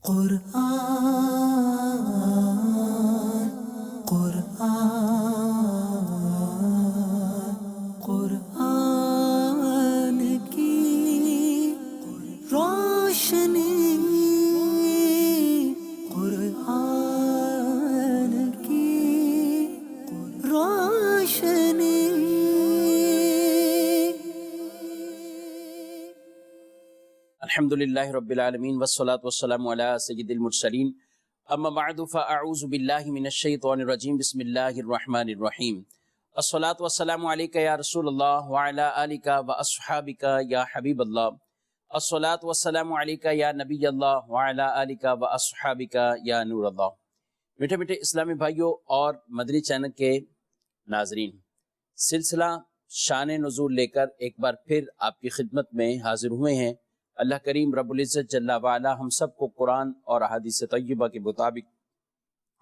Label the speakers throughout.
Speaker 1: قرآن قرآن قرآن کی روشنی، قرآن کی روشنی۔
Speaker 2: الحمدللہ رب العالمین والصلاة والسلام علی سید المرسلین، اما بعد فاعوذ باللہ من الشیطان الرجیم، بسم اللہ الرحمن الرحیم۔ الصلاة والسلام علیکہ یا رسول اللہ وعلی آلکہ واصحابکہ یا حبیب اللہ۔ الصلاة والسلام علیکہ یا نبی اللہ وعلی آلکہ واصحابکہ یا نور اللہ۔ میٹھے میٹھے اسلامی بھائیوں اور مدنی چینل کے ناظرین، سلسلہ شان نزول لے کر ایک بار پھر آپ کی خدمت میں حاضر ہوئے ہیں۔ اللہ کریم رب العزت جل وعلا ہم سب کو قرآن اور احادیث طیبہ کے مطابق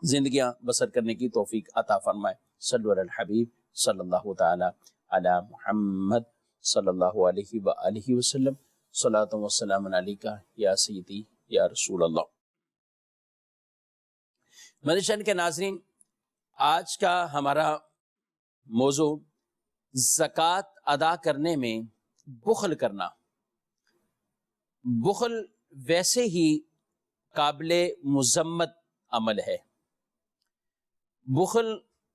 Speaker 2: زندگیاں بسر کرنے کی توفیق عطا فرمائے۔ صلو علی الحبیب صلی اللہ تعالی علی محمد صلی اللہ علیہ وآلہ وسلم، صلاۃ و سلام علیکہ یا سیدی یا رسول اللہ۔ مدنی چینل کے ناظرین، آج کا ہمارا موضوع زکوٰۃ ادا کرنے میں بخل کرنا۔ بخل ویسے ہی قابل مذمت عمل ہے۔ بخل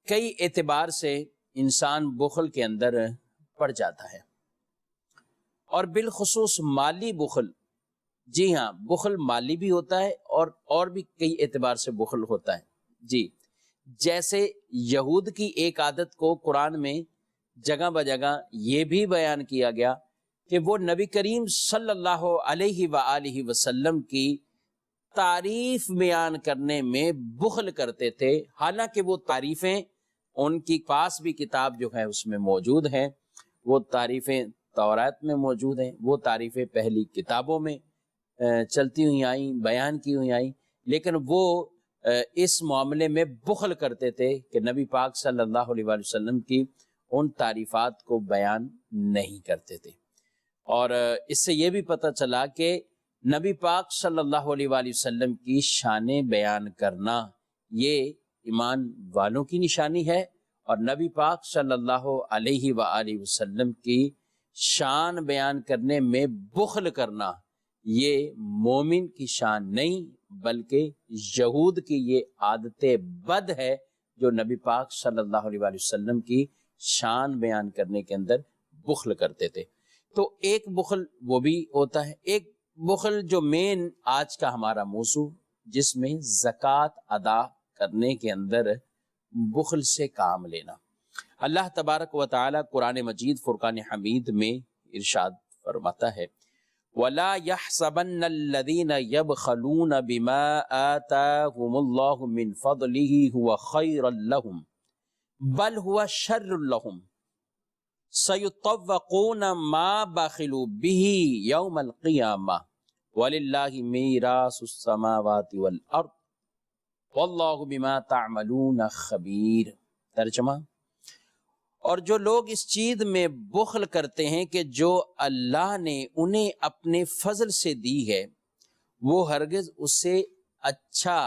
Speaker 2: کئی اعتبار سے انسان بخل کے اندر پڑ جاتا ہے، اور بالخصوص مالی بخل۔ جی ہاں، بخل مالی بھی ہوتا ہے اور بھی کئی اعتبار سے بخل ہوتا ہے۔ جی، جیسے یہود کی ایک عادت کو قرآن میں جگہ بجگہ یہ بھی بیان کیا گیا کہ وہ نبی کریم صلی اللہ علیہ وآلہ وسلم کی تعریف بیان کرنے میں بخل کرتے تھے، حالانکہ وہ تعریفیں ان کی پاس بھی کتاب جو ہے اس میں موجود ہیں، وہ تعریفیں تورات میں موجود ہیں، وہ تعریفیں پہلی کتابوں میں چلتی ہوئی آئیں، بیان کی ہوئی آئیں، لیکن وہ اس معاملے میں بخل کرتے تھے کہ نبی پاک صلی اللہ علیہ وآلہ وسلم کی ان تعریفات کو بیان نہیں کرتے تھے۔ اور اس سے یہ بھی پتہ چلا کہ نبی پاک صلی اللہ علیہ وآلہ وسلم کی شان بیان کرنا یہ ایمان والوں کی نشانی ہے، اور نبی پاک صلی اللہ علیہ وآلہ وسلم کی شان بیان کرنے میں بخل کرنا یہ مومن کی شان نہیں، بلکہ یہود کی یہ عادت بد ہے جو نبی پاک صلی اللہ علیہ وآلہ وسلم کی شان بیان کرنے کے اندر بخل کرتے تھے۔ تو ایک بخل وہ بھی ہوتا ہے، ایک بخل جو مین آج کا ہمارا موضوع، جس میں زکوٰۃ ادا کرنے کے اندر بخل سے کام لینا۔ اللہ تبارک و تعالی قرآن مجید فرقان حمید میں ارشاد فرماتا ہے، وَلَا يَحْسَبَنَّ الَّذِينَ يَبْخَلُونَ بِمَا آتَاهُمُ اللَّهُ مِنْ فَضْلِهِ هُوَ خَيْرًا لَهُمْ بَلْ هُوَ شَرٌّ لَهُمْ سَيُطَوَّقُونَ مَا بَخِلُوا بِهِ يَوْمَ الْقِيَامَةِ وَلِلَّهِ مِيرَاثُ السَّمَاوَاتِ وَالْأَرْضِ وَاللَّهُ بِمَا تَعْمَلُونَ خَبِيرٌ۔ ترجمہ، اور جو لوگ اس چیز میں بخل کرتے ہیں کہ جو اللہ نے انہیں اپنے فضل سے دی ہے، وہ ہرگز اسے اچھا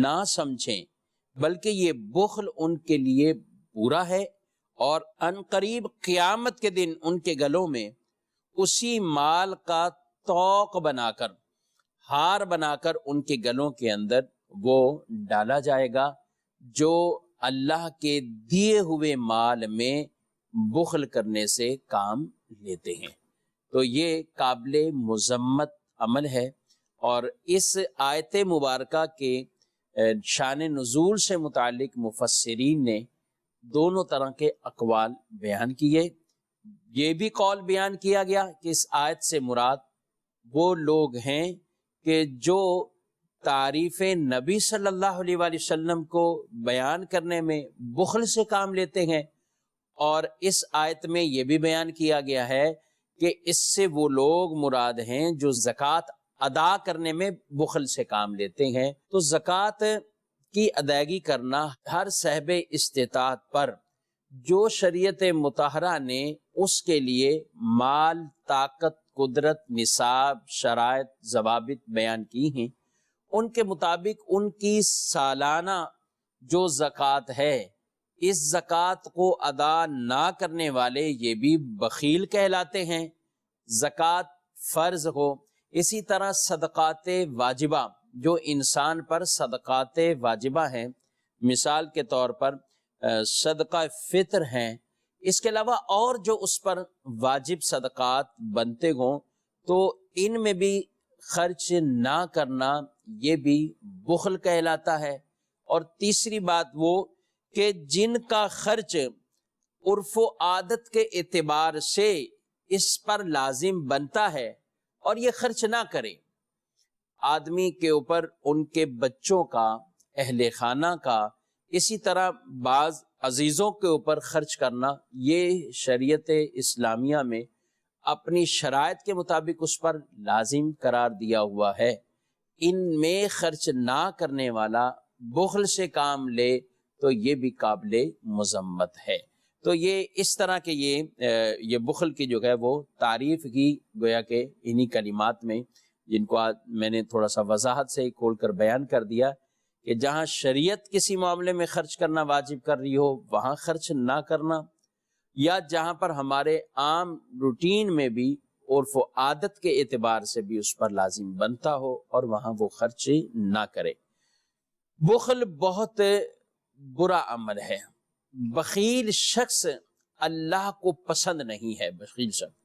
Speaker 2: نہ سمجھیں، بلکہ یہ بخل ان کے لیے برا ہے، اور عنقریب قیامت کے دن ان کے گلوں میں اسی مال کا طوق بنا کر، ہار بنا کر ان کے گلوں کے اندر وہ ڈالا جائے گا جو اللہ کے دیے ہوئے مال میں بخل کرنے سے کام لیتے ہیں۔ تو یہ قابل مذمت عمل ہے، اور اس آیت مبارکہ کے شان نزول سے متعلق مفسرین نے دونوں طرح کے اقوال بیان کیے۔ یہ بھی قول بیان کیا گیا کہ اس آیت سے مراد وہ لوگ ہیں کہ جو تعریف نبی صلی اللہ علیہ وآلہ وسلم کو بیان کرنے میں بخل سے کام لیتے ہیں، اور اس آیت میں یہ بھی بیان کیا گیا ہے کہ اس سے وہ لوگ مراد ہیں جو زکوٰۃ ادا کرنے میں بخل سے کام لیتے ہیں۔ تو زکوٰۃ کی ادائیگی کرنا ہر صاحب استطاعت پر جو شریعت مطہرہ نے اس کے لیے مال، طاقت، قدرت، نصاب، شرائط، ضوابط بیان کی ہیں، ان کے مطابق ان کی سالانہ جو زکوٰۃ ہے، اس زکوٰۃ کو ادا نہ کرنے والے یہ بھی بخیل کہلاتے ہیں۔ زکوٰۃ فرض ہو، اسی طرح صدقات واجبہ، جو انسان پر صدقات واجبہ ہیں، مثال کے طور پر صدقہ فطر ہیں، اس کے علاوہ اور جو اس پر واجب صدقات بنتے ہوں، تو ان میں بھی خرچ نہ کرنا یہ بھی بخل کہلاتا ہے۔ اور تیسری بات وہ کہ جن کا خرچ عرف و عادت کے اعتبار سے اس پر لازم بنتا ہے اور یہ خرچ نہ کرے، آدمی کے اوپر ان کے بچوں کا، اہل خانہ کا، اسی طرح بعض عزیزوں کے اوپر خرچ کرنا، یہ شریعت اسلامیہ میں اپنی شرائط کے مطابق اس پر لازم قرار دیا ہوا ہے۔ ان میں خرچ نہ کرنے والا بخل سے کام لے تو یہ بھی قابل مذمت ہے۔ تو یہ اس طرح کے یہ بخل کی جو ہے وہ تعریف کی، گویا کہ انہی کلمات میں، جن کو میں نے تھوڑا سا وضاحت سے کھول کر بیان کر دیا کہ جہاں شریعت کسی معاملے میں خرچ کرنا واجب کر رہی ہو وہاں خرچ نہ کرنا، یا جہاں پر ہمارے عام روٹین میں بھی عرف و عادت کے اعتبار سے بھی اس پر لازم بنتا ہو اور وہاں وہ خرچ نہ کرے۔ بخل بہت برا عمل ہے۔ بخیل شخص اللہ کو پسند نہیں ہے۔ بخیل شخص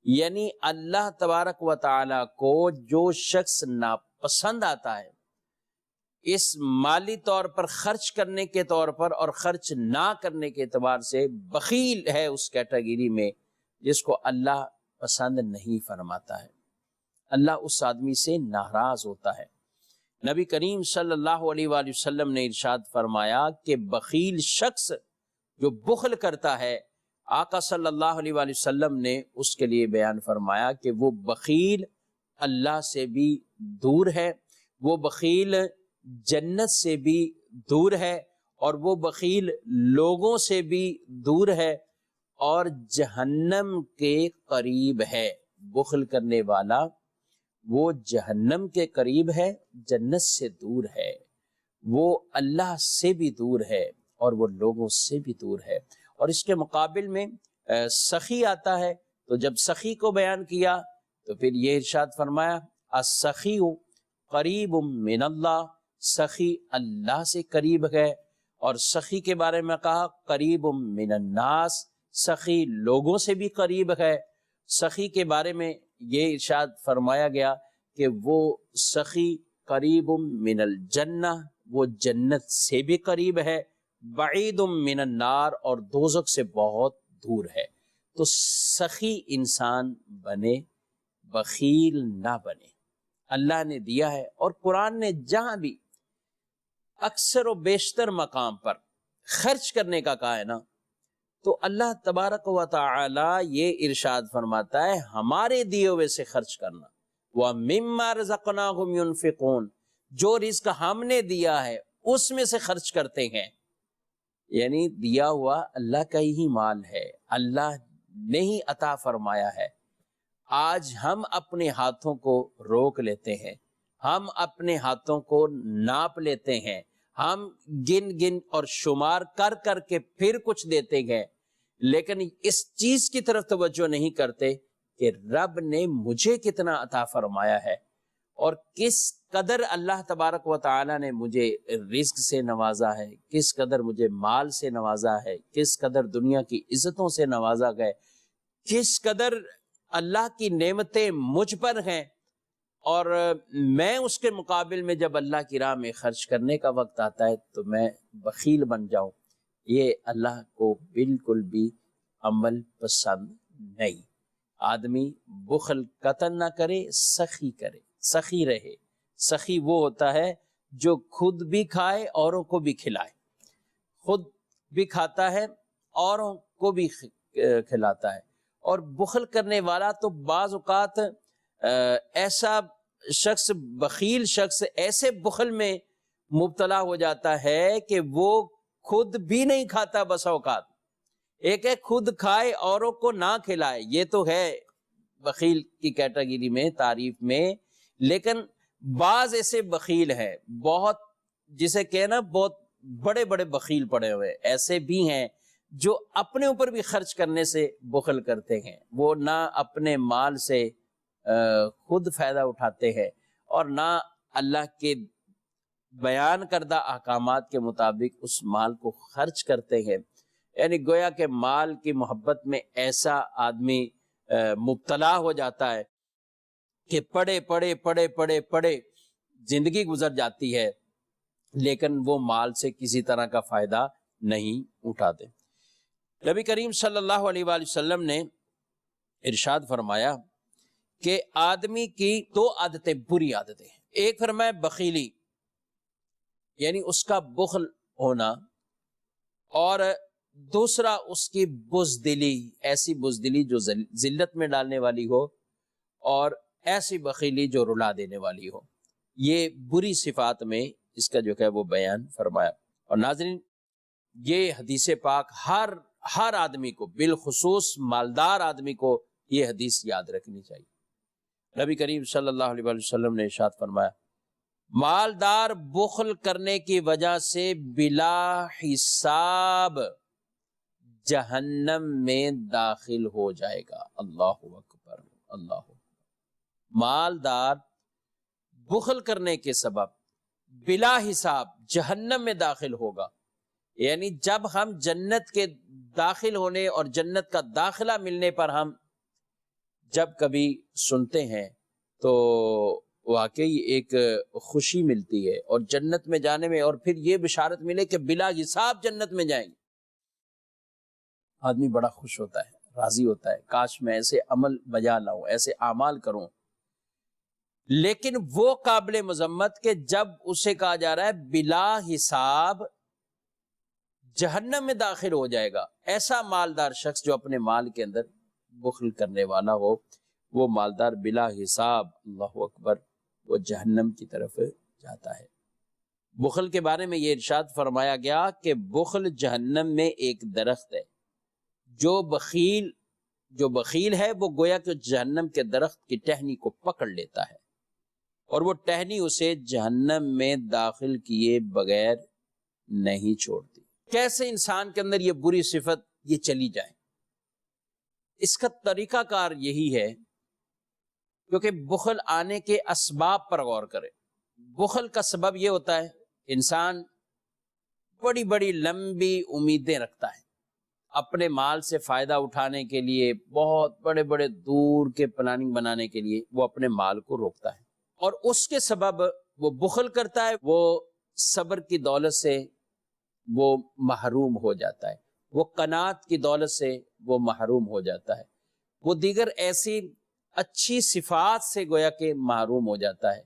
Speaker 2: یعنی اللہ تبارک و تعالی کو جو شخص ناپسند آتا ہے، اس مالی طور پر خرچ کرنے کے طور پر اور خرچ نہ کرنے کے اعتبار سے بخیل ہے اس کیٹیگری میں جس کو اللہ پسند نہیں فرماتا ہے۔ اللہ اس آدمی سے ناراض ہوتا ہے۔ نبی کریم صلی اللہ علیہ وآلہ وسلم نے ارشاد فرمایا کہ بخیل شخص جو بخل کرتا ہے، آقا صلی اللہ علیہ وآلہ وسلم نے اس کے لیے بیان فرمایا کہ وہ بخیل اللہ سے بھی دور ہے، وہ بخیل جنت سے بھی دور ہے، اور وہ بخیل لوگوں سے بھی دور ہے اور جہنم کے قریب ہے۔ بخل کرنے والا وہ جہنم کے قریب ہے، جنت سے دور ہے، وہ اللہ سے بھی دور ہے اور وہ لوگوں سے بھی دور ہے۔ اور اس کے مقابل میں سخی آتا ہے، تو جب سخی کو بیان کیا تو پھر یہ ارشاد فرمایا السخی قریب من اللہ، سخی اللہ سے قریب ہے۔ اور سخی کے بارے میں کہا قریب من الناس، سخی لوگوں سے بھی قریب ہے۔ سخی کے بارے میں یہ ارشاد فرمایا گیا کہ وہ سخی قریب من الجنہ، وہ جنت سے بھی قریب ہے، بعید من النار، اور دوزخ سے بہت دور ہے۔ تو سخی انسان بنے، بخیل نہ بنے۔ اللہ نے دیا ہے، اور قرآن نے جہاں بھی اکثر و بیشتر مقام پر خرچ کرنے کا کہا ہے نا، تو اللہ تبارک و تعالی یہ ارشاد فرماتا ہے ہمارے دیے ہوئے سے خرچ کرنا۔ وَمِمَّا رَزَقْنَاهُمْ يُنْفِقُونَ، جو رزق ہم نے دیا ہے اس میں سے خرچ کرتے ہیں۔ یعنی دیا ہوا اللہ کا ہی مال ہے، اللہ نے ہی عطا فرمایا ہے۔ آج ہم اپنے ہاتھوں کو روک لیتے ہیں، ہم اپنے ہاتھوں کو ناپ لیتے ہیں، ہم گن گن اور شمار کر کر کے پھر کچھ دیتے ہیں، لیکن اس چیز کی طرف توجہ نہیں کرتے کہ رب نے مجھے کتنا عطا فرمایا ہے، اور کس قدر اللہ تبارک و تعالی نے مجھے رزق سے نوازا ہے، کس قدر مجھے مال سے نوازا ہے، کس قدر دنیا کی عزتوں سے نوازا گئے، کس قدر اللہ کی نعمتیں مجھ پر ہیں، اور میں اس کے مقابل میں جب اللہ کی راہ میں خرچ کرنے کا وقت آتا ہے تو میں بخیل بن جاؤں، یہ اللہ کو بالکل بھی عمل پسند نہیں۔ آدمی بخل قطن نہ کرے، سخی کرے، سخی رہے۔ سخی وہ ہوتا ہے جو خود بھی کھائے اوروں کو بھی کھلائے، خود بھی کھاتا ہے اوروں کو بھی کھلاتا ہے۔ اور بخل کرنے والا تو بعض اوقات ایسا شخص، بخیل شخص ایسے بخل میں مبتلا ہو جاتا ہے کہ وہ خود بھی نہیں کھاتا بسا اوقات۔ ایک ہے خود کھائے اوروں کو نہ کھلائے، یہ تو ہے بخیل کی کیٹیگری میں، تعریف میں، لیکن بعض ایسے بخیل ہیں، بہت جسے کہنا بہت بڑے بڑے بخیل پڑے ہوئے، ایسے بھی ہیں جو اپنے اوپر بھی خرچ کرنے سے بخل کرتے ہیں، وہ نہ اپنے مال سے خود فائدہ اٹھاتے ہیں اور نہ اللہ کے بیان کردہ احکامات کے مطابق اس مال کو خرچ کرتے ہیں۔ یعنی گویا کہ مال کی محبت میں ایسا آدمی مبتلا ہو جاتا ہے کہ پڑے پڑے پڑے پڑے پڑے زندگی گزر جاتی ہے، لیکن وہ مال سے کسی طرح کا فائدہ نہیں اٹھاتے۔ نبی کریم صلی اللہ علیہ وآلہ وسلم نے ارشاد فرمایا کہ آدمی کی دو عادتیں بری عادتیں ہیں۔ ایک فرمایا بخیلی، یعنی اس کا بخل ہونا، اور دوسرا اس کی بزدلی، ایسی بزدلی جو ذلت میں ڈالنے والی ہو، اور ایسی بخیلی جو رلا دینے والی ہو۔ یہ بری صفات میں اس کا جو ہے وہ بیان فرمایا۔ اور ناظرین، یہ حدیث پاک ہر آدمی کو، بالخصوص مالدار آدمی کو یہ حدیث یاد رکھنی چاہیے۔ نبی کریم صلی اللہ علیہ وآلہ وسلم نے ارشاد فرمایا، مالدار بخل کرنے کی وجہ سے بلا حساب جہنم میں داخل ہو جائے گا۔ اللہ اکبر، اللہ اکبر۔ مالدار بخل کرنے کے سبب بلا حساب جہنم میں داخل ہوگا۔ یعنی جب ہم جنت کے داخل ہونے اور جنت کا داخلہ ملنے پر ہم جب کبھی سنتے ہیں تو واقعی ایک خوشی ملتی ہے، اور جنت میں جانے میں، اور پھر یہ بشارت ملے کہ بلا حساب جنت میں جائیں گے، آدمی بڑا خوش ہوتا ہے، راضی ہوتا ہے، کاش میں ایسے عمل بجا لاؤں، ایسے اعمال کروں۔ لیکن وہ قابل مذمت کہ جب اسے کہا جا رہا ہے بلا حساب جہنم میں داخل ہو جائے گا، ایسا مالدار شخص جو اپنے مال کے اندر بخل کرنے والا ہو، وہ مالدار بلا حساب، اللہ اکبر، وہ جہنم کی طرف جاتا ہے۔ بخل کے بارے میں یہ ارشاد فرمایا گیا کہ بخل جہنم میں ایک درخت ہے، جو بخیل ہے وہ گویا کہ جہنم کے درخت کی ٹہنی کو پکڑ لیتا ہے، اور وہ ٹہنی اسے جہنم میں داخل کیے بغیر نہیں چھوڑتی۔ کیسے انسان کے اندر یہ بری صفت یہ چلی جائے؟ اس کا طریقہ کار یہی ہے، کیونکہ بخل آنے کے اسباب پر غور کرے۔ بخل کا سبب یہ ہوتا ہے انسان بڑی بڑی لمبی امیدیں رکھتا ہے، اپنے مال سے فائدہ اٹھانے کے لیے بہت بڑے بڑے دور کے پلاننگ بنانے کے لیے وہ اپنے مال کو روکتا ہے، اور اس کے سبب وہ بخل کرتا ہے، وہ صبر کی دولت سے وہ محروم ہو جاتا ہے، وہ قناعت کی دولت سے وہ محروم ہو جاتا ہے، وہ دیگر ایسی اچھی صفات سے گویا کہ محروم ہو جاتا ہے۔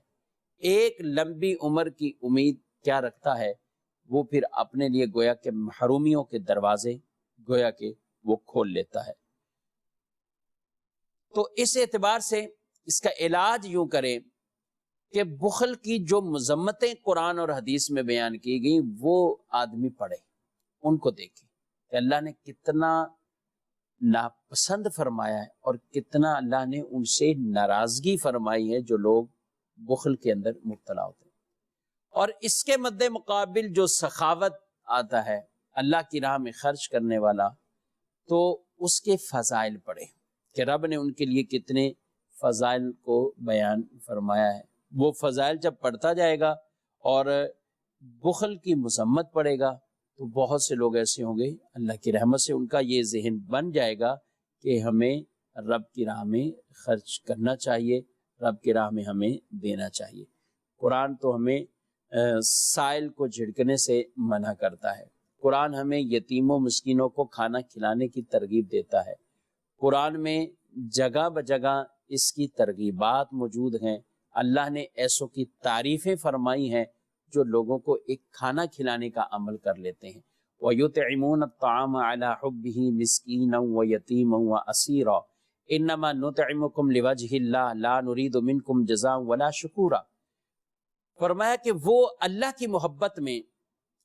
Speaker 2: ایک لمبی عمر کی امید کیا رکھتا ہے، وہ پھر اپنے لیے گویا کہ محرومیوں کے دروازے گویا کہ وہ کھول لیتا ہے۔ تو اس اعتبار سے اس کا علاج یوں کریں کہ بخل کی جو مذمتیں قرآن اور حدیث میں بیان کی گئی وہ آدمی پڑھے، ان کو دیکھے کہ اللہ نے کتنا ناپسند فرمایا ہے اور کتنا اللہ نے ان سے ناراضگی فرمائی ہے جو لوگ بخل کے اندر مبتلا ہوتے ہیں۔ اور اس کے مد مقابل جو سخاوت آتا ہے، اللہ کی راہ میں خرچ کرنے والا، تو اس کے فضائل پڑھے کہ رب نے ان کے لیے کتنے فضائل کو بیان فرمایا ہے۔ وہ فضائل جب پڑھتا جائے گا اور بخل کی مذمت پڑھے گا تو بہت سے لوگ ایسے ہوں گے، اللہ کی رحمت سے ان کا یہ ذہن بن جائے گا کہ ہمیں رب کی راہ میں خرچ کرنا چاہیے، رب کی راہ میں ہمیں دینا چاہیے۔ قرآن تو ہمیں سائل کو جھڑکنے سے منع کرتا ہے، قرآن ہمیں یتیموں مسکینوں کو کھانا کھلانے کی ترغیب دیتا ہے، قرآن میں جگہ بجگہ اس کی ترغیبات موجود ہیں۔ اللہ نے ایسوں کی تعریفیں فرمائی ہیں جو لوگوں کو ایک کھانا کھلانے کا عمل کر لیتے ہیں۔ وَيُطْعِمُونَ الطَّعَامَ عَلَىٰ حُبِّهِ مِسْكِينًا وَيَتِيمًا وَأَسِيرًا إِنَّمَا نُطْعِمُكُمْ لِوَجْهِ اللَّهِ لَا نُرِيدُ مِنْكُمْ جَزَاءً وَلَا شُكُورًا۔ فرمایا کہ وہ اللہ کی محبت میں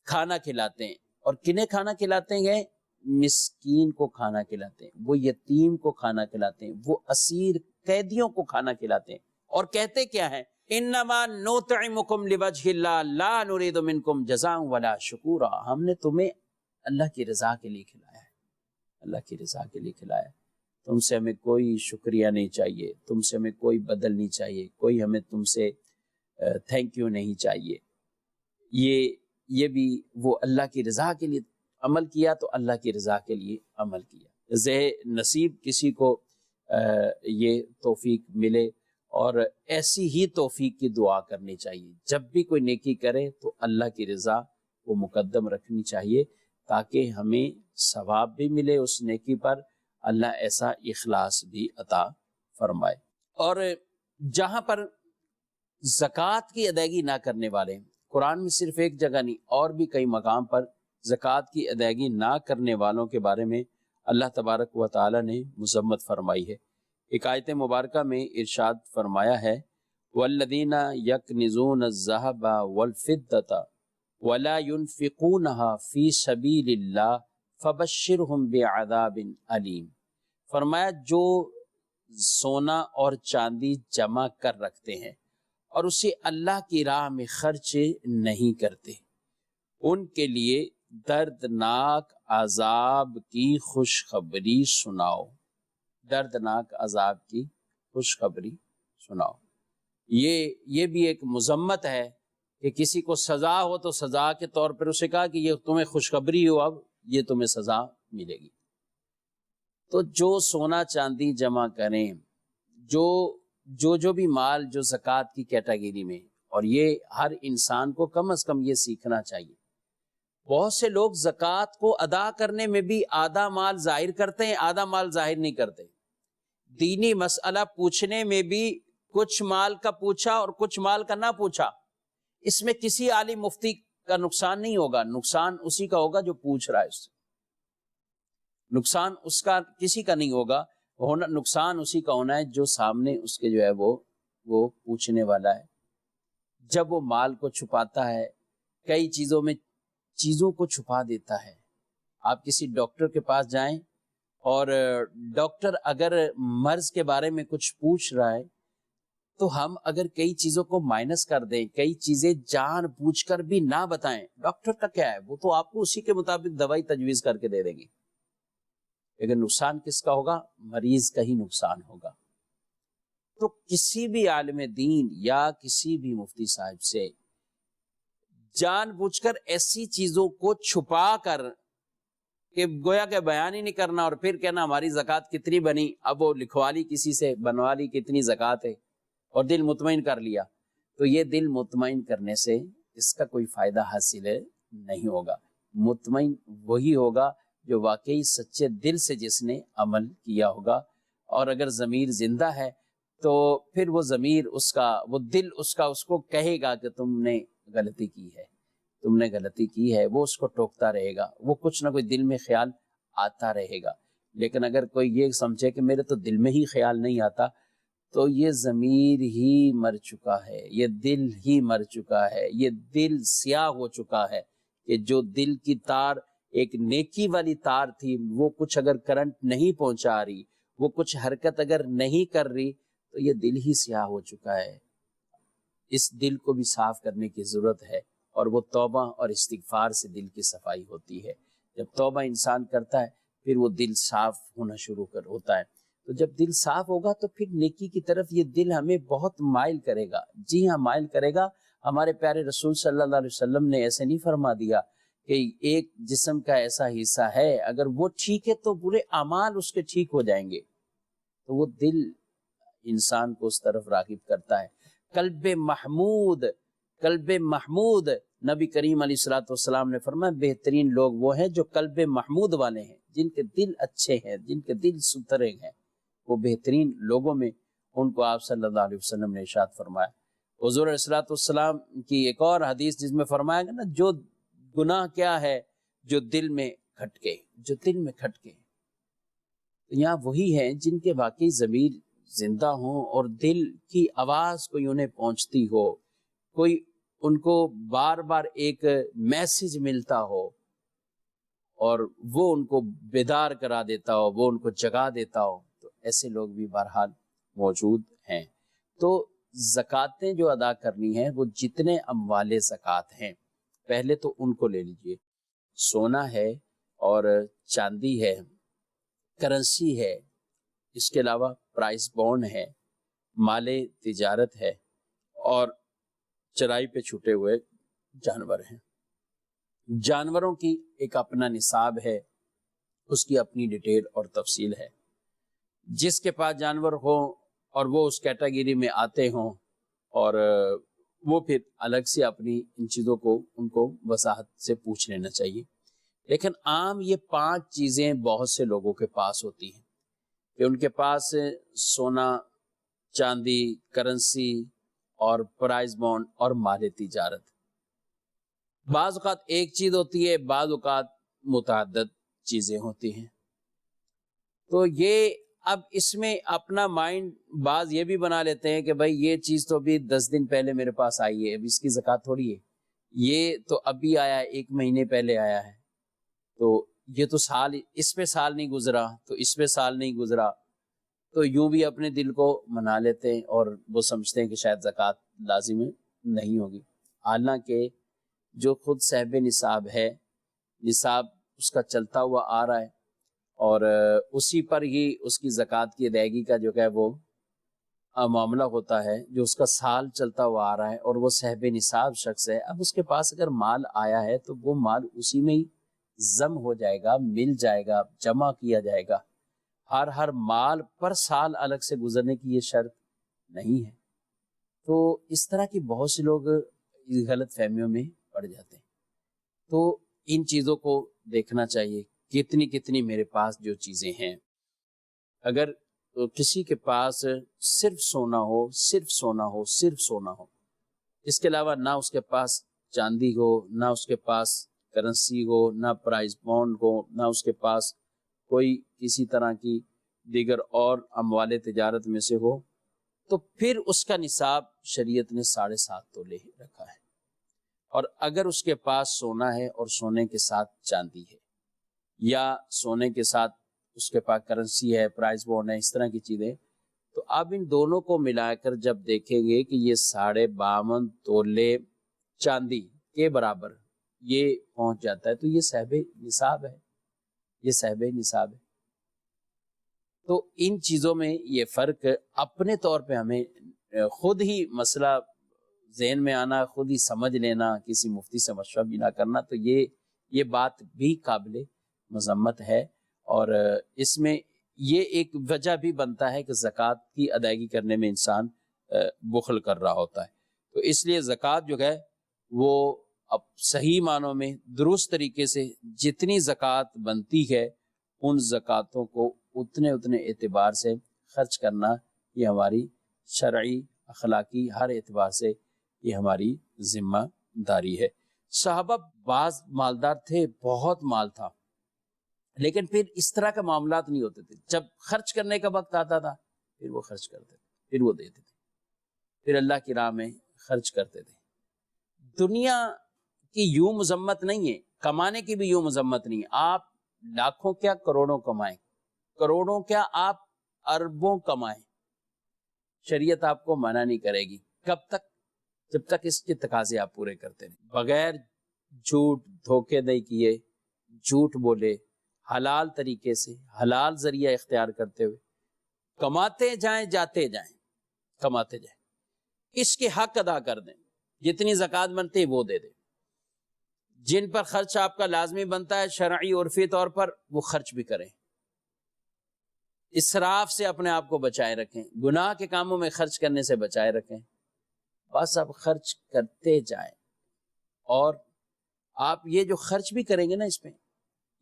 Speaker 2: کھانا کھلاتے ہیں، اور کنہیں کھانا کھلاتے ہیں؟ مسکین کو کھانا کھلاتے ہیں، وہ یتیم کو کھانا کھلاتے ہیں، وہ اسیر قیدیوں کو کھانا کھلاتے ہیں، اور کہتے کیا ہیں؟ انما نطعمکم لوجہ اللہ لا نرید منکم جزاء ولا شکورا، ہم نے تمہیں اللہ کی رضا کے لیے کھلایا ہے، اللہ کی رضا کے لیے کھلایا ہے، تم سے ہمیں کوئی شکریہ نہیں چاہیے، تم سے ہمیں کوئی بدل نہیں چاہیے، کوئی ہمیں تم سے تھینک یو نہیں چاہیے۔ یہ بھی وہ اللہ کی رضا کے لیے عمل کیا تو اللہ کی رضا کے لیے عمل کیا۔ نصیب کسی کو یہ توفیق ملے، اور ایسی ہی توفیق کی دعا کرنی چاہیے، جب بھی کوئی نیکی کرے تو اللہ کی رضا وہ مقدم رکھنی چاہیے، تاکہ ہمیں ثواب بھی ملے اس نیکی پر، اللہ ایسا اخلاص بھی عطا فرمائے۔ اور جہاں پر زکوٰۃ کی ادائیگی نہ کرنے والے، قرآن میں صرف ایک جگہ نہیں، اور بھی کئی مقام پر زکوٰۃ کی ادائیگی نہ کرنے والوں کے بارے میں اللہ تبارک و تعالی نے مذمت فرمائی ہے۔ ایک آیت مبارکہ میں ارشاد فرمایا ہے وَالَّذِينَ يَكْنِزُونَ الذَّهَبَ وَالْفِضَّةَ وَلَا يُنْفِقُونَهَا فِي سَبِيلِ اللَّهِ فَبَشِّرْهُمْ بِعَذَابٍ أَلِيمٍ، فرمایا جو سونا اور چاندی جمع کر رکھتے ہیں اور اسے اللہ کی راہ میں خرچ نہیں کرتے، ان کے لیے دردناک عذاب کی خوشخبری سناؤ، دردناک عذاب کی خوشخبری سناؤ۔ یہ بھی ایک مذمت ہے کہ کسی کو سزا ہو تو سزا کے طور پر اسے کہا کہ یہ تمہیں خوشخبری ہو، اب یہ تمہیں سزا ملے گی۔ تو جو سونا چاندی جمع کریں، جو بھی مال جو زکوٰۃ کی کیٹیگری میں، اور یہ ہر انسان کو کم از کم یہ سیکھنا چاہیے۔ بہت سے لوگ زکوٰۃ کو ادا کرنے میں بھی آدھا مال ظاہر کرتے ہیں، آدھا مال ظاہر نہیں کرتے۔ دینی مسئلہ پوچھنے میں بھی کچھ مال کا پوچھا اور کچھ مال کا نہ پوچھا، اس میں کسی عالم مفتی کا نقصان نہیں ہوگا، نقصان اسی کا ہوگا جو پوچھ رہا ہے، اس سے نقصان اس کا کسی کا نہیں ہوگا، نقصان اسی کا ہونا ہے جو سامنے اس کے جو ہے وہ پوچھنے والا ہے۔ جب وہ مال کو چھپاتا ہے، کئی چیزوں کو چھپا دیتا ہے۔ آپ کسی ڈاکٹر کے پاس جائیں اور ڈاکٹر اگر مرض کے بارے میں کچھ پوچھ رہا ہے تو ہم اگر کئی چیزوں کو مائنس کر دیں، کئی چیزیں جان بوجھ کر بھی نہ بتائیں، ڈاکٹر کا کیا ہے، وہ تو آپ کو اسی کے مطابق دوائی تجویز کر کے دے دیں گے، لیکن نقصان کس کا ہوگا؟ مریض کا ہی نقصان ہوگا۔ تو کسی بھی عالم دین یا کسی بھی مفتی صاحب سے جان بوجھ کر ایسی چیزوں کو چھپا کر کہ گویا کہ بیان ہی نہیں کرنا، اور پھر کہنا ہماری زکوٰۃ کتنی بنی، اب وہ لکھوا لی کسی سے، بنوا لی کتنی زکوٰۃ ہے، اور دل مطمئن کر لیا، تو یہ دل مطمئن کرنے سے اس کا کوئی فائدہ حاصل نہیں ہوگا۔ مطمئن وہی ہوگا جو واقعی سچے دل سے جس نے عمل کیا ہوگا، اور اگر ضمیر زندہ ہے تو پھر وہ ضمیر اس کا، وہ دل اس کا اس کو کہے گا کہ تم نے غلطی کی ہے، تم نے غلطی کی ہے، وہ اس کو ٹوکتا رہے گا، وہ کچھ نہ کوئی دل میں خیال آتا رہے گا۔ لیکن اگر کوئی یہ سمجھے کہ میرے تو دل میں ہی خیال نہیں آتا، تو یہ ضمیر ہی مر چکا ہے، یہ دل ہی مر چکا ہے، یہ دل سیاہ ہو چکا ہے، کہ جو دل کی تار ایک نیکی والی تار تھی، وہ کچھ اگر کرنٹ نہیں پہنچا رہی، وہ کچھ حرکت اگر نہیں کر رہی، تو یہ دل ہی سیاہ ہو چکا ہے۔ اس دل کو بھی صاف کرنے کی ضرورت ہے، اور وہ توبہ اور استغفار سے دل کی صفائی ہوتی ہے۔ جب توبہ انسان کرتا ہے پھر وہ دل صاف ہونا شروع ہوتا ہے، تو جب دل صاف ہوگا تو پھر نیکی کی طرف یہ دل ہمیں بہت مائل کرے گا۔ جی ہاں، مائل کرے گا۔ ہمارے پیارے رسول صلی اللہ علیہ وسلم نے ایسے نہیں فرما دیا کہ ایک جسم کا ایسا حصہ ہے، اگر وہ ٹھیک ہے تو برے اعمال اس کے ٹھیک ہو جائیں گے، تو وہ دل انسان کو اس طرف راغب کرتا ہے۔ قلب محمود نبی کریم علیہ الصلوۃ والسلام نے فرمایا بہترین لوگ وہ ہیں جو قلب محمود والے ہیں، جن کے دل اچھے ہیں، جن کے دل ستھرے ہیں، وہ بہترین لوگوں میں ان کو آپ صلی اللہ علیہ وسلم نے ارشاد فرمایا۔ حضور علیہ الصلوۃ والسلام کی ایک اور حدیث جس میں فرمایا گیا نا، جو گناہ کیا ہے جو دل میں کھٹکے، جو دل میں کھٹکے، تو یہاں وہی ہیں جن کے واقعی ضمیر زندہ ہوں اور دل کی آواز کوئی انہیں پہنچتی ہو، کوئی ان کو بار بار ایک میسج ملتا ہو اور وہ ان کو بیدار کرا دیتا ہو، وہ ان کو جگا دیتا ہو، تو ایسے لوگ بھی بہرحال موجود ہیں۔ تو زکاتیں جو ادا کرنی ہیں وہ جتنے اموال زکات ہیں پہلے تو ان کو لے لیجئے. سونا ہے اور چاندی ہے، کرنسی ہے، اس کے علاوہ پرائز بونڈ ہے، مال تجارت ہے، اور چرائی پہ چھوٹے ہوئے جانور ہیں. جانوروں کی ایک اپنا نصاب ہے، اس کی اپنی ڈیٹیل اور تفصیل ہے. جس کے پاس جانور ہو اور وہ اس کیٹیگری میں آتے ہوں، اور وہ پھر الگ سے اپنی ان چیزوں کو ان کو وضاحت سے پوچھ لینا چاہیے. لیکن عام یہ 5 چیزیں بہت سے لوگوں کے پاس ہوتی ہیں کہ ان کے پاس سونا، چاندی، کرنسی اور پرائز بونڈ اور مال تجارت. بعض اوقات ایک چیز ہوتی ہے، بعض اوقات متعدد چیزیں ہوتی ہیں. تو یہ اب اس میں اپنا مائنڈ بعض یہ بھی بنا لیتے ہیں کہ بھائی یہ چیز تو ابھی 10 دن پہلے میرے پاس آئی ہے، اب اس کی زکوٰۃ تھوڑی ہے، یہ تو ابھی آیا ہے، 1 مہینے پہلے آیا ہے، تو یہ تو سال، اس پہ سال نہیں گزرا تو اس پہ سال نہیں گزرا. تو یوں بھی اپنے دل کو منا لیتے ہیں اور وہ سمجھتے ہیں کہ شاید زکوٰۃ لازم نہیں ہوگی. حالانکہ جو خود صاحب نصاب ہے، نصاب اس کا چلتا ہوا آ رہا ہے اور اسی پر ہی اس کی زکوٰۃ کی ادائیگی کا جو ہے وہ معاملہ ہوتا ہے، جو اس کا سال چلتا ہوا آ رہا ہے اور وہ صاحب نصاب شخص ہے. اب اس کے پاس اگر مال آیا ہے تو وہ مال اسی میں ہی ضم ہو جائے گا، مل جائے گا، جمع کیا جائے گا. ہر مال پر سال الگ سے گزرنے کی یہ شرط نہیں ہے. تو اس طرح کی بہت سے لوگ غلط فہمیوں میں پڑ جاتے ہیں. تو ان چیزوں کو دیکھنا چاہیے، کتنی کتنی میرے پاس جو چیزیں ہیں. اگر کسی کے پاس صرف سونا ہو، صرف سونا ہو، صرف سونا ہو، اس کے علاوہ نہ اس کے پاس چاندی ہو، نہ اس کے پاس کرنسی ہو، نہ پرائز بونڈ ہو، نہ اس کے پاس کوئی کسی طرح کی دیگر اور اموال تجارت میں سے ہو، تو پھر اس کا نصاب شریعت نے 7.5 تولے رکھا ہے. اور اگر اس کے پاس سونا ہے اور سونے کے ساتھ چاندی ہے، یا سونے کے ساتھ اس کے پاس کرنسی ہے، پرائز بونڈ ہے، اس طرح کی چیزیں، تو آپ ان دونوں کو ملا کر جب دیکھیں گے کہ یہ 52.5 تولے چاندی کے برابر یہ پہنچ جاتا ہے، تو یہ صاحب نصاب ہے، یہ صاحب نصاب ہے. تو ان چیزوں میں یہ فرق اپنے طور پہ ہمیں خود ہی مسئلہ ذہن میں آنا، خود ہی سمجھ لینا، کسی مفتی سے مشورہ بھی نہ کرنا، تو یہ بات بھی قابل مذمت ہے. اور اس میں یہ ایک وجہ بھی بنتا ہے کہ زکوٰۃ کی ادائیگی کرنے میں انسان بخل کر رہا ہوتا ہے. تو اس لیے زکوٰۃ جو ہے وہ اب صحیح معنوں میں درست طریقے سے جتنی زکوٰۃ بنتی ہے ان زکوٰۃوں کو اتنے اعتبار سے خرچ کرنا، یہ ہماری شرعی، اخلاقی، ہر اعتبار سے یہ ہماری ذمہ داری ہے. صحابہ بعض مالدار تھے، بہت مال تھا، لیکن پھر اس طرح کے معاملات نہیں ہوتے تھے. جب خرچ کرنے کا وقت آتا تھا پھر وہ خرچ کرتے تھے، پھر وہ دیتے تھے، پھر اللہ کی راہ میں خرچ کرتے تھے. دنیا کی یوں مذمت نہیں ہے، کمانے کی بھی یوں مذمت نہیں ہے. آپ لاکھوں کیا کروڑوں کمائیں، کروڑوں کیا آپ اربوں کمائیں، شریعت آپ کو منع نہیں کرے گی. کب تک؟ جب تک اس کے تقاضے آپ پورے کرتے رہیں، بغیر جھوٹ دھوکے دہی کیے، جھوٹ بولے، حلال طریقے سے حلال ذریعہ اختیار کرتے ہوئے کماتے جائیں، جاتے جائیں، کماتے جائیں. اس کے حق ادا کر دیں، جتنی زکوٰۃ بنتی ہے وہ دے دیں. جن پر خرچ آپ کا لازمی بنتا ہے شرعی عرفی طور پر، وہ خرچ بھی کریں. اسراف سے اپنے آپ کو بچائے رکھیں، گناہ کے کاموں میں خرچ کرنے سے بچائے رکھیں. بس آپ خرچ کرتے جائیں. اور آپ یہ جو خرچ بھی کریں گے نا، اس میں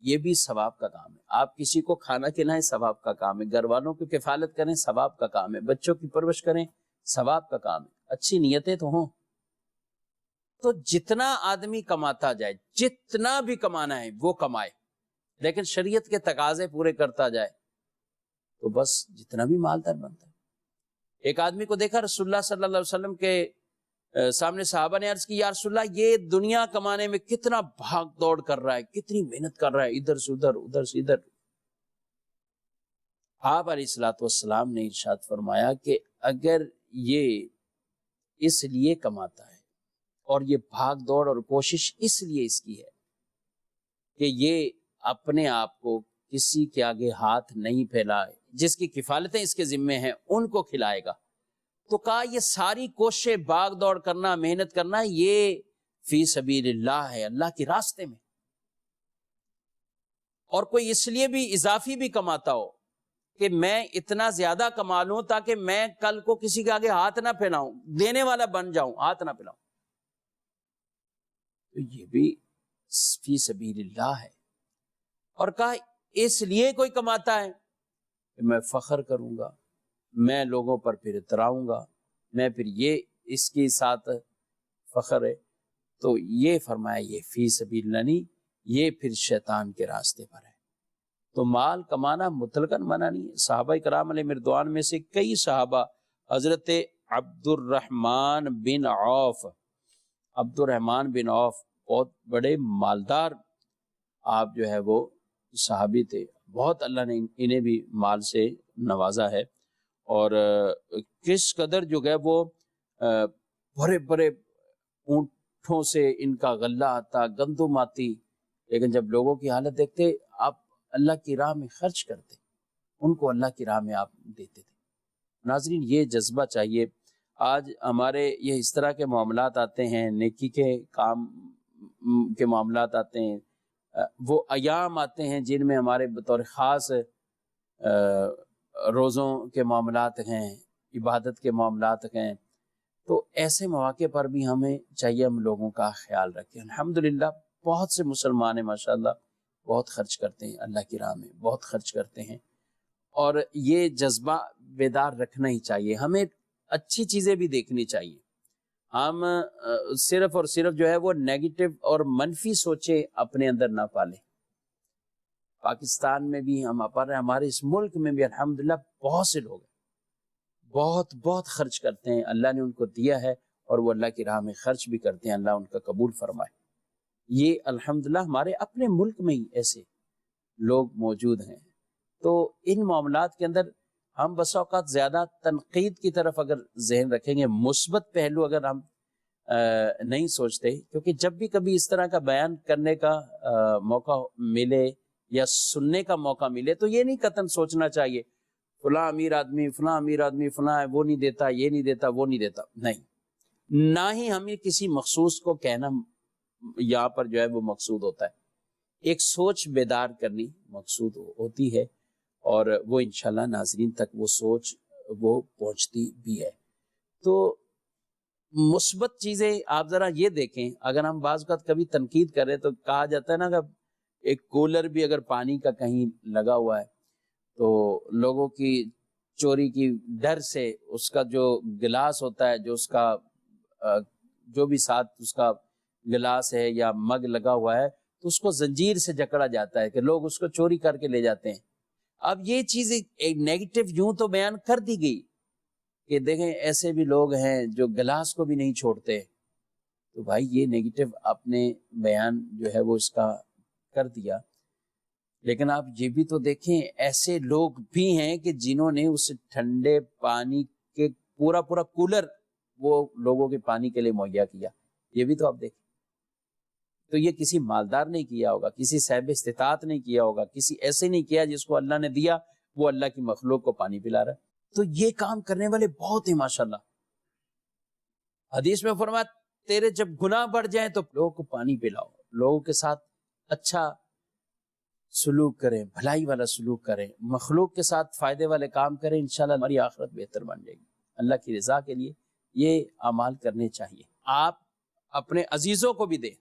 Speaker 2: یہ بھی ثواب کا کام ہے. آپ کسی کو کھانا کھلائیں، ثواب کا کام ہے. گھر والوں کی کفالت کریں، ثواب کا کام ہے. بچوں کی پرورش کریں، ثواب کا کام ہے. اچھی نیتیں تو ہوں. تو جتنا آدمی کماتا جائے، جتنا بھی کمانا ہے وہ کمائے، لیکن شریعت کے تقاضے پورے کرتا جائے، تو بس جتنا بھی مالدار بنتا ہے. ایک آدمی کو دیکھا رسول اللہ صلی اللہ علیہ وسلم کے سامنے صحابہ نے عرض کی، یا رسول اللہ یہ دنیا کمانے میں کتنا بھاگ دوڑ کر رہا ہے، کتنی محنت کر رہا ہے، ادھر سے ادھر، ادھر سے ادھر. آپ علیہ الصلوۃ والسلام نے ارشاد فرمایا کہ اگر یہ اس لیے کماتا ہے، اور یہ بھاگ دوڑ اور کوشش اس لیے اس کی ہے کہ یہ اپنے آپ کو کسی کے آگے ہاتھ نہیں پھیلائے، جس کی کفالتیں اس کے ذمے ہیں ان کو کھلائے گا۔ تو کہا یہ ساری کوششیں، بھاگ دوڑ کرنا، محنت کرنا، یہ فی سبیل اللہ ہے، اللہ کے راستے میں۔ اور کوئی اس لیے بھی اضافی بھی کماتا ہو کہ میں اتنا زیادہ کما لوں تاکہ میں کل کو کسی کے آگے ہاتھ نہ پھیلاؤں، دینے والا بن جاؤں، ہاتھ نہ پھیلاؤں، تو یہ بھی فی سبیل اللہ ہے۔ اور کہا اس لیے کوئی کماتا ہے کہ میں فخر کروں گا، میں لوگوں پر پھر اتراؤں گا، میں پھر یہ اس کے ساتھ فخر ہے، تو یہ فرمایا یہ فی سبیل اللہ نہیں، یہ پھر شیطان کے راستے پر ہے۔ تو مال کمانا مطلقاً منع نہیں ہے۔ صحابہ کرام علیہ مردوان میں سے کئی صحابہ، حضرت عبد الرحمن بن عوف بہت بڑے مالدار آپ جو ہے وہ صحابی تھے، بہت اللہ نے انہیں بھی مال سے نوازا ہے، اور کس قدر جو ہے وہ بڑے بڑے اونٹوں سے ان کا غلہ آتا، گندم آتی، لیکن جب لوگوں کی حالت دیکھتے آپ اللہ کی راہ میں خرچ کرتے، ان کو اللہ کی راہ میں آپ دیتے تھے۔ ناظرین یہ جذبہ چاہیے۔ آج ہمارے یہ اس طرح کے معاملات آتے ہیں، نیکی کے کام کے معاملات آتے ہیں، وہ ایام آتے ہیں جن میں ہمارے بطور خاص روزوں کے معاملات ہیں، عبادت کے معاملات ہیں، تو ایسے مواقع پر بھی ہمیں چاہیے ہم لوگوں کا خیال رکھیں۔ الحمدللہ بہت سے مسلمان ہیں ماشاءاللہ، بہت خرچ کرتے ہیں اللہ کی راہ میں، بہت خرچ کرتے ہیں، اور یہ جذبہ بیدار رکھنا ہی چاہیے۔ ہمیں اچھی چیزیں بھی دیکھنی چاہیے، ہم صرف اور صرف جو ہے وہ نیگیٹو اور منفی سوچیں اپنے اندر نہ پالیں۔ پاکستان میں بھی ہم پر ہمارے اس ملک میں بھی الحمدللہ بہت سے لوگ ہیں، بہت بہت خرچ کرتے ہیں، اللہ نے ان کو دیا ہے اور وہ اللہ کی راہ میں خرچ بھی کرتے ہیں، اللہ ان کا قبول فرمائے۔ یہ الحمدللہ ہمارے اپنے ملک میں ہی ایسے لوگ موجود ہیں۔ تو ان معاملات کے اندر ہم بسا اوقات زیادہ تنقید کی طرف اگر ذہن رکھیں گے، مثبت پہلو اگر ہم نہیں سوچتے، کیونکہ جب بھی کبھی اس طرح کا بیان کرنے کا موقع ملے یا سننے کا موقع ملے تو یہ نہیں قطعاً سوچنا چاہیے فلاں امیر آدمی فلاں ہے، وہ نہیں دیتا، یہ نہیں دیتا، وہ نہیں دیتا، نہیں، نہ ہی ہمیں کسی مخصوص کو کہنا یہاں پر جو ہے وہ مقصود ہوتا ہے۔ ایک سوچ بیدار کرنی مقصود ہوتی ہے، اور وہ انشاءاللہ ناظرین تک وہ سوچ وہ پہنچتی بھی ہے۔ تو مثبت چیزیں آپ ذرا یہ دیکھیں، اگر ہم بعض اوقات کبھی تنقید کریں تو کہا جاتا ہے نا کہ ایک کولر بھی اگر پانی کا کہیں لگا ہوا ہے تو لوگوں کی چوری کی ڈر سے اس کا جو گلاس ہوتا ہے، جو اس کا جو بھی ساتھ اس کا گلاس ہے یا مگ لگا ہوا ہے، تو اس کو زنجیر سے جکڑا جاتا ہے کہ لوگ اس کو چوری کر کے لے جاتے ہیں۔ اب یہ چیز ایک نیگیٹو یوں تو بیان کر دی گئی کہ دیکھیں ایسے بھی لوگ ہیں جو گلاس کو بھی نہیں چھوڑتے، تو بھائی یہ نیگیٹو آپ نے بیان جو ہے وہ اس کا کر دیا، لیکن آپ یہ بھی تو دیکھیں ایسے لوگ بھی ہیں کہ جنہوں نے اس ٹھنڈے پانی کے پورا کولر وہ لوگوں کے پانی کے لیے مہیا کیا، یہ بھی تو آپ دیکھیں۔ تو یہ کسی مالدار نے کیا ہوگا، کسی صاحب استطاعت نے کیا ہوگا، کسی ایسے نہیں کیا جس کو اللہ نے دیا وہ اللہ کی مخلوق کو پانی پلا رہا ہے۔ تو یہ کام کرنے والے بہت ہیں ماشاءاللہ۔ حدیث میں فرمایا تیرے جب گناہ بڑھ جائیں تو لوگوں کو پانی پلاؤ، لوگوں کے ساتھ اچھا سلوک کریں، بھلائی والا سلوک کریں، مخلوق کے ساتھ فائدے والے کام کریں، انشاءاللہ ہماری آخرت بہتر بن جائے گی۔ اللہ کی رضا کے لیے یہ اعمال کرنے چاہیے۔ آپ اپنے عزیزوں کو بھی دیں،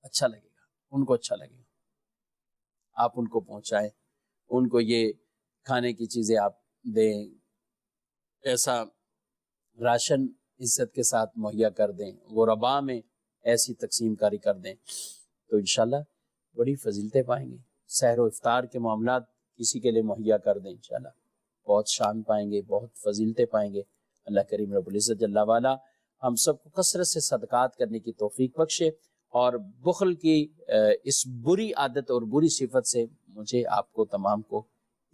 Speaker 2: اچھا لگے گا، ان کو اچھا لگے گا، آپ ان کو پہنچائیں، ان کو یہ کھانے کی چیزیں آپ دیں، ایسا راشن عزت کے ساتھ مہیا کر دیں، غرباء میں ایسی تقسیم کاری کر دیں، تو انشاءاللہ بڑی فضیلتیں پائیں گے۔ سحر و افطار کے معاملات کسی کے لیے مہیا کر دیں، انشاءاللہ بہت شان پائیں گے، بہت فضیلتیں پائیں گے۔ اللہ کریم رب العزت جل وعلا ہم سب کو کثرت سے صدقات کرنے کی توفیق بخشے، اور بخل کی اس بری عادت اور بری صفت سے مجھے، آپ کو، تمام کو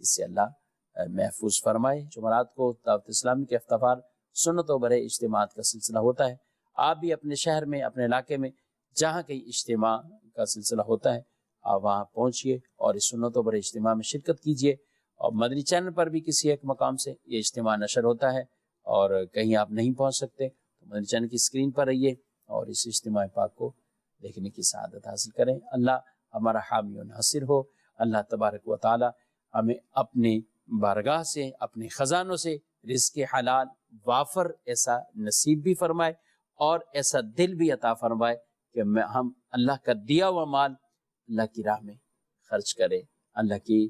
Speaker 2: اس سے اللہ محفوظ فرمائے۔ جمعرات کو دعوت اسلامی کے افتخار سنتوں بھرے اجتماعات کا سلسلہ ہوتا ہے. آپ بھی اپنے شہر میں، اپنے علاقے میں جہاں کہیں اجتماع کا سلسلہ ہوتا ہے آپ وہاں پہنچیے اور اس سنتوں بھرے اجتماع میں شرکت کیجیے. اور مدنی چینل پر بھی کسی ایک مقام سے یہ اجتماع نشر ہوتا ہے، اور کہیں آپ نہیں پہنچ سکتے تو مدنی چینل کی اسکرین پر رہیے اور اس اجتماع پاک کو دیکھنے کی سعادت حاصل کریں. اللہ ہمارا حامی و ناصر ہو. اللہ تبارک و تعالی ہمیں اپنی بارگاہ سے، اپنے خزانوں سے رزق حلال وافر ایسا نصیب بھی فرمائے اور ایسا دل بھی عطا فرمائے کہ ہم اللہ کا دیا ہوا مال اللہ کی راہ میں خرچ کرے، اللہ کی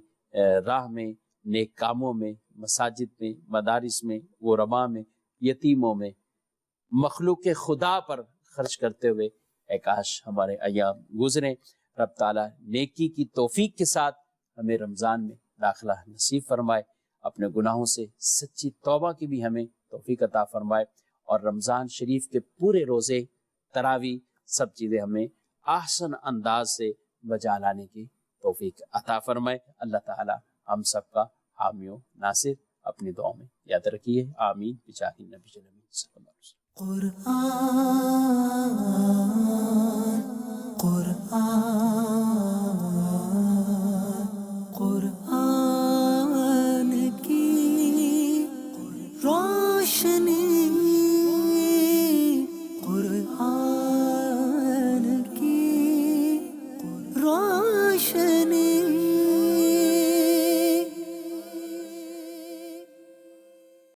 Speaker 2: راہ میں، نیک کاموں میں، مساجد میں، مدارس میں، غرباء میں، یتیموں میں، مخلوق خدا پر خرچ کرتے ہوئے اے کاش ہمارے ایام گزریں. رب تعالیٰ نیکی کی توفیق کے ساتھ ہمیں رمضان میں داخلہ نصیب فرمائے، اپنے گناہوں سے سچی توبہ کی بھی ہمیں توفیق عطا فرمائے، اور رمضان شریف کے پورے روزے، تراویح، سب چیزیں ہمیں احسن انداز سے بجا لانے کی توفیق عطا فرمائے. اللہ تعالیٰ ہم سب کا حامی و ناصر اپنی دعاؤں میں یاد رکھیے. آمین بجاہ النبی صلی اللہ علیہ وسلم.
Speaker 1: قرآن